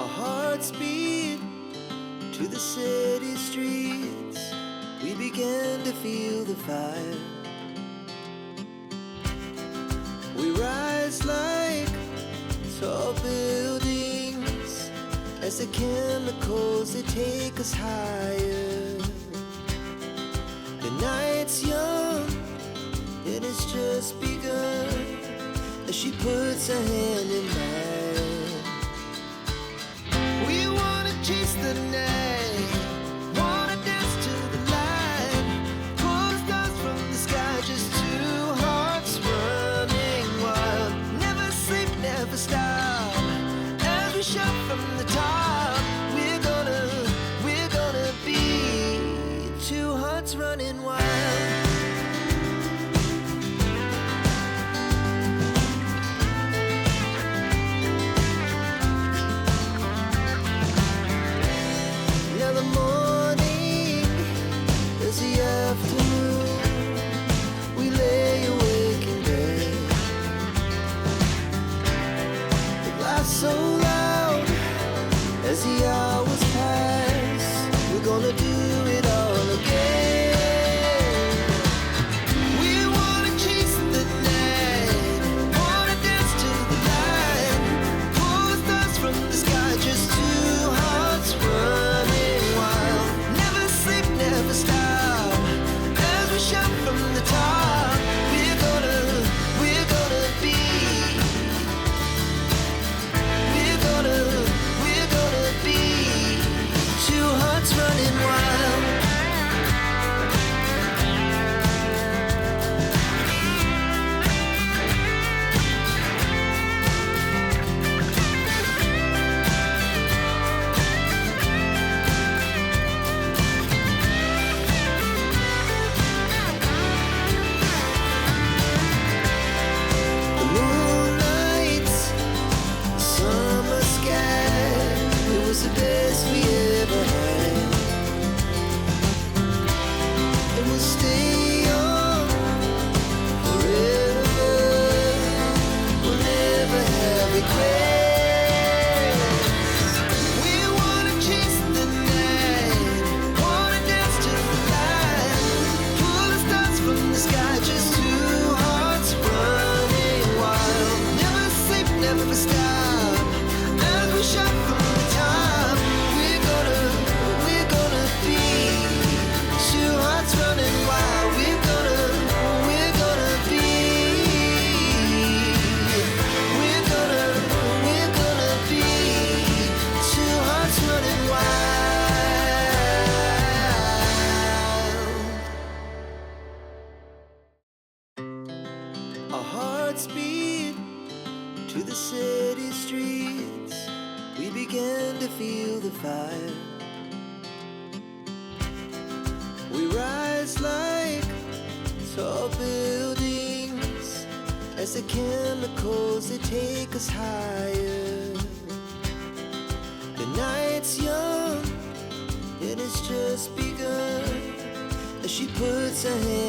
Our hearts beat to the city streets. We began to feel the fire. We rise like tall buildings as the chemicals, they take us higher. The night's young, it has just begun as she puts her hand in mine. We wanna chase the night, wanna dance to the light, pull the stars from the sky, just two hearts running wild. Never sleep, never stop, as we shout from the top. We're gonna be two hearts running wild. So loud as the hours pass, we're gonna do it all again. We wanna chase the night, wanna dance to the light, pull the stars from the sky, just two hearts running wild. Never sleep, never stop, as we shout from the top. We're gonna be two hearts running wild. The moonlight, summer sky, it was the best we ever had. And we'll stay young forever. We'll never have regrets. We wanna chase the night, wanna dance to the light, pull the stars from the sky, just two hearts running wild. Never sleep, never stop, as we shout from the top. We're gonna be two hearts running wild. We're gonna be two hearts running wild. Our hearts beat to the city streets. We began to feel the fire. We rise like tall buildings as the chemicals, they take us higher. The night's young, it has just begun as she puts her hand